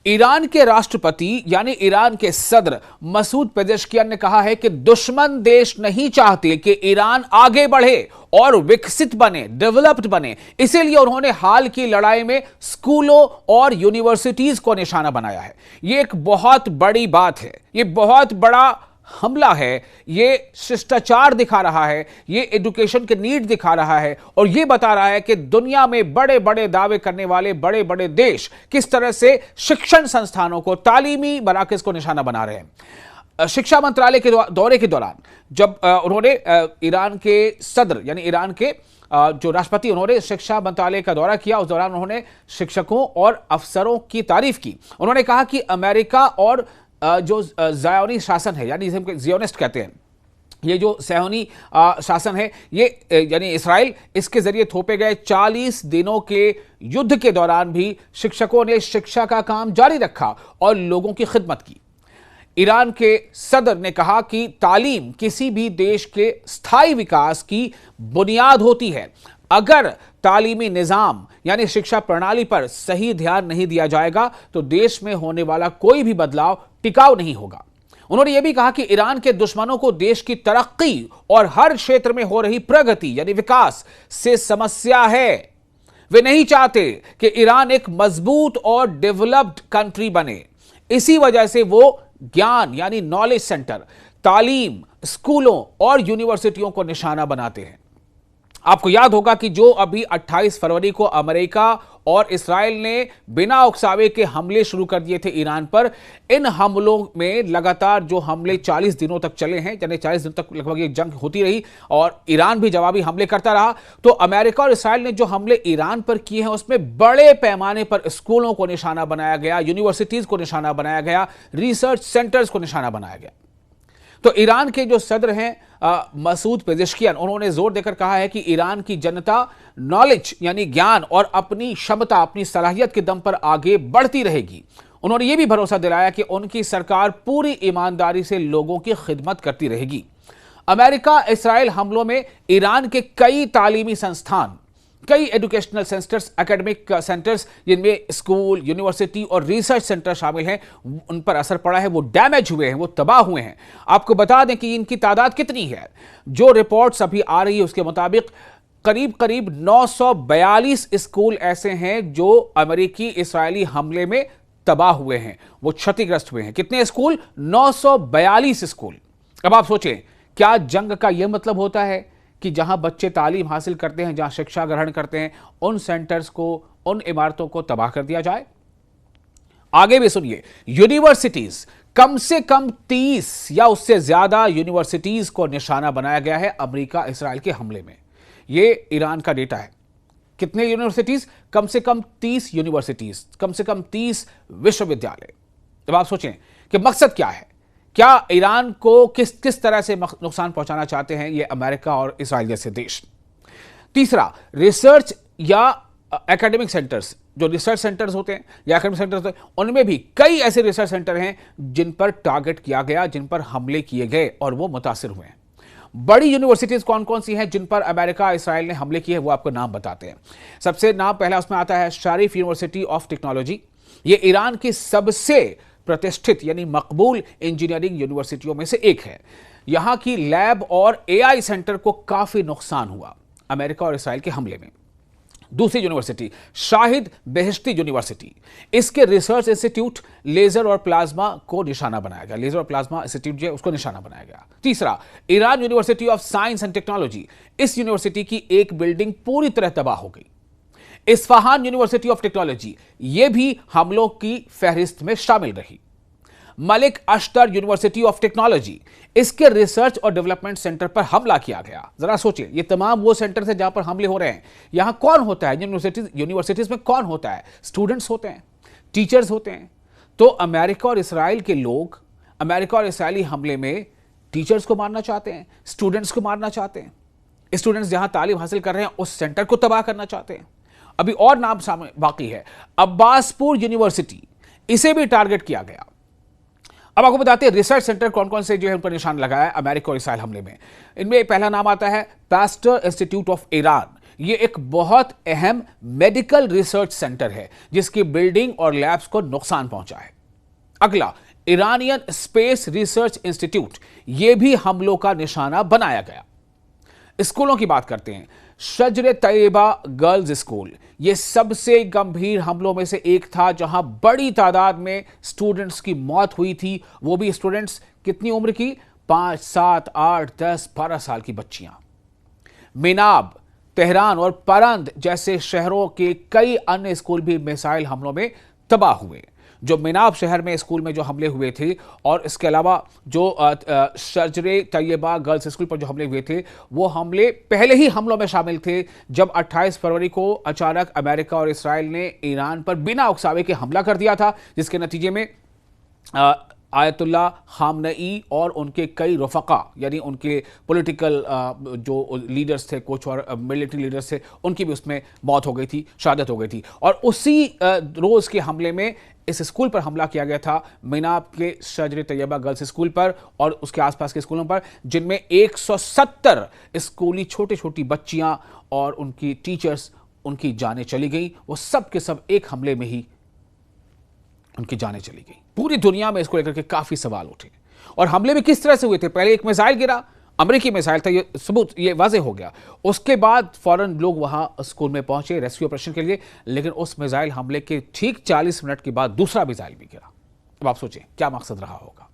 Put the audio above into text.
Iran के राष्ट्रपति यानी ईरान के सदर मसूद पेजेश्कियान ने कहा है कि दुश्मन देश नहीं चाहते कि ईरान आगे बढ़े और विकसित बने, डेवलप्ड बने। इसीलिए उन्होंने हाल की लड़ाई में स्कूलों और यूनिवर्सिटीज को निशाना बनाया है। यह एक बहुत बड़ी बात है, यह बहुत बड़ा हमला है, ये शिष्टाचार दिखा रहा है, ये एजुकेशन के नीड दिखा रहा है और ये बता रहा है कि दुनिया में बड़े बड़े दावे करने वाले बड़े बड़े देश किस तरह से शिक्षण संस्थानों को, तालीमी मराकज को निशाना बना रहे हैं। शिक्षा मंत्रालय के दौरे के दौरान जब उन्होंने ईरान के सदर यानी ईरान के जो राष्ट्रपति, उन्होंने शिक्षा मंत्रालय का दौरा किया, उस दौरान उन्होंने शिक्षकों और अफसरों की तारीफ की। उन्होंने कहा कि अमेरिका और जो ज़ायोनी शासन है यानी जिसे ज़ियोनिस्ट कहते हैं, ये जो सैहोनी शासन है, ये यानी इस्राइल, इसके जरिए थोपे गए 40 दिनों के युद्ध के दौरान भी शिक्षकों ने शिक्षा का काम जारी रखा और लोगों की खिदमत की। ईरान के सदर ने कहा कि तालीम किसी भी देश के स्थायी विकास की बुनियाद होती है। अगर तालीमी निजाम यानी शिक्षा प्रणाली पर सही ध्यान नहीं दिया जाएगा तो देश में होने वाला कोई भी बदलाव टिकाऊ नहीं होगा। उन्होंने यह भी कहा कि ईरान के दुश्मनों को देश की तरक्की और हर क्षेत्र में हो रही प्रगति यानी विकास से समस्या है। वे नहीं चाहते कि ईरान एक मजबूत और डेवलप्ड कंट्री बने। इसी वजह से वो ज्ञान यानी नॉलेज सेंटर, तालीम, स्कूलों और यूनिवर्सिटियों को निशाना बनाते हैं। आपको याद होगा कि जो अभी 28 फरवरी को अमेरिका और इस्राइल ने बिना उकसावे के हमले शुरू कर दिए थे ईरान पर, इन हमलों में लगातार जो हमले 40 दिनों तक चले हैं, यानी 40 दिनों तक लगभग ये जंग होती रही और ईरान भी जवाबी हमले करता रहा। तो अमेरिका और इस्राइल ने जो हमले ईरान पर किए हैं उसमें बड़े पैमाने पर स्कूलों को निशाना बनाया गया, यूनिवर्सिटीज को निशाना बनाया गया, रिसर्च सेंटर्स को निशाना बनाया गया। तो ईरान के जो सदर हैं मसूद पेजेश्कियान, उन्होंने जोर देकर कहा है कि ईरान की जनता नॉलेज यानी ज्ञान और अपनी क्षमता, अपनी सलाहियत के दम पर आगे बढ़ती रहेगी। उन्होंने यह भी भरोसा दिलाया कि उनकी सरकार पूरी ईमानदारी से लोगों की खिदमत करती रहेगी। अमेरिका इस्राइल हमलों में ईरान के कई तालीमी संस्थान, कई एजुकेशनल सेंटर्स, एकेडमिक सेंटर्स जिनमें स्कूल, यूनिवर्सिटी और रिसर्च सेंटर शामिल हैं, उन पर असर पड़ा है, वो डैमेज हुए हैं, वो तबाह हुए हैं। आपको बता दें कि इनकी तादाद कितनी है। जो रिपोर्ट्स अभी आ रही है उसके मुताबिक करीब 942 स्कूल ऐसे हैं जो अमेरिकी इस्राएली हमले में तबाह हुए हैं, वो क्षतिग्रस्त हुए हैं। कितने स्कूल? 942 स्कूल। अब आप सोचें, क्या जंग का यह मतलब होता है कि जहां बच्चे तालीम हासिल करते हैं, जहां शिक्षा ग्रहण करते हैं, उन सेंटर्स को, उन इमारतों को तबाह कर दिया जाए? आगे भी सुनिए, यूनिवर्सिटीज, कम से कम 30 या उससे ज्यादा यूनिवर्सिटीज को निशाना बनाया गया है अमेरिका इस्राइल के हमले में। यह ईरान का डेटा है। कितने यूनिवर्सिटीज? कम से कम 30 यूनिवर्सिटीज, कम से कम 30 विश्वविद्यालय। अब आप सोचें कि मकसद क्या है, क्या ईरान को किस तरह से नुकसान पहुंचाना चाहते हैं ये अमेरिका और इस्राइल जैसे देश। तीसरा, रिसर्च या एकेडमिक सेंटर्स, जो रिसर्च सेंटर्स होते हैं या एकेडमिक सेंटर्स होते हैं, उनमें भी कई ऐसे रिसर्च सेंटर हैं जिन पर टारगेट किया गया, जिन पर हमले किए गए और वो मुतासिर हुए हैं। बड़ी यूनिवर्सिटीज कौन कौन सी हैं जिन पर अमेरिका इस्राइल ने हमले किए हैं, वो आपको नाम बताते हैं। सबसे नाम पहला उसमें आता है शारिफ यूनिवर्सिटी ऑफ टेक्नोलॉजी। ये ईरान की सबसे प्रतिष्ठित यानी मकबूल इंजीनियरिंग यूनिवर्सिटियों में से एक है। यहां की लैब और एआई सेंटर को काफी नुकसान हुआ अमेरिका और इस्राइल के हमले में। दूसरी यूनिवर्सिटी शाहिद बेहेश्ती यूनिवर्सिटी, इसके रिसर्च इंस्टीट्यूट लेजर और प्लाज्मा को निशाना बनाया गया, लेजर और प्लाज्मा इंस्टीट्यूट जो है उसको निशाना बनाया गया। तीसरा, Iran university of science and technology, इस यूनिवर्सिटी की एक बिल्डिंग पूरी तरह तबाह हो गई। इस्फहान यूनिवर्सिटी ऑफ टेक्नोलॉजी, यह भी हमलों की फहरिस्त में शामिल रही। Malik Ashtar university of technology, इसके रिसर्च और डेवलपमेंट सेंटर पर हमला किया गया। जरा सोचिए, ये तमाम वो सेंटर है जहां पर हमले हो रहे हैं। यहां कौन होता है? यूनिवर्सिटीज में कौन होता है? स्टूडेंट्स होते हैं, टीचर्स होते हैं। तो अमेरिका और इस्राइल के लोग अमेरिका और इस्राइली हमले में टीचर्स को मारना चाहते हैं, स्टूडेंट्स को मारना चाहते हैं, स्टूडेंट्स जहां तालीम हासिल कर रहे हैं उस सेंटर को तबाह करना चाहते हैं। अभी और नाम सामने बाकी है, अब्बासपुर यूनिवर्सिटी, इसे भी टारगेट किया गया। अब आपको बताते हैं रिसर्च सेंटर कौन कौन से जो है उन पर निशान लगाया है अमेरिका और इस्राइल हमले में। इनमें पहला नाम आता है पास्टर इंस्टीट्यूट ऑफ ईरान। ये एक बहुत अहम मेडिकल रिसर्च सेंटर है जिसकी बिल्डिंग और लैब्स को नुकसान पहुंचा है। अगला, ईरानियन स्पेस रिसर्च इंस्टीट्यूट, यह भी हमलों का निशाना बनाया गया। स्कूलों की बात करते हैं। शजर तैयबा गर्ल्स स्कूल यह सबसे गंभीर हमलों में से एक था, जहां बड़ी तादाद में स्टूडेंट्स की मौत हुई थी। वो भी स्टूडेंट्स कितनी उम्र की? 5, 7, 8, 10, 12 साल की बच्चियां। मिनाब, तेहरान और परंद जैसे शहरों के कई अन्य स्कूल भी मिसाइल हमलों में तबाह हुए। जो मिनाब शहर में स्कूल में जो हमले हुए थे, और इसके अलावा जो शजरे तैयबा गर्ल्स स्कूल पर जो हमले हुए थे, वो हमले पहले ही हमलों में शामिल थे, जब 28 फरवरी को अचानक अमेरिका और इसराइल ने ईरान पर बिना उकसावे के हमला कर दिया था, जिसके नतीजे में आयतुल्ला खामनई और उनके कई रफका, यानी उनके पॉलिटिकल जो लीडर्स थे, कुछ और मिलिट्री लीडर्स थे, उनकी भी उसमें मौत हो गई थी, शहादत हो गई थी। और उसी रोज़ के हमले में इस स्कूल पर हमला किया गया था, मिनाब के शजर तैयबा गर्ल्स स्कूल पर और उसके आसपास के स्कूलों पर, जिनमें 170 स्कूली छोटी छोटी बच्चियां और उनकी टीचर्स, उनकी जानें चली गई। वो सब के सब एक हमले में ही उनकी जानें चली गई। पूरी दुनिया में इसको लेकर के काफी सवाल उठे। और हमले भी किस तरह से हुए थे? पहले एक मिसाइल गिरा, अमेरिकी मिसाइल था, ये सबूत, ये वाजे हो गया। उसके बाद फौरन लोग वहां स्कूल में पहुंचे रेस्क्यू ऑपरेशन के लिए, लेकिन उस मिसाइल हमले के ठीक 40 मिनट के बाद दूसरा मिसाइल भी गिरा। अब आप सोचें क्या मकसद रहा होगा।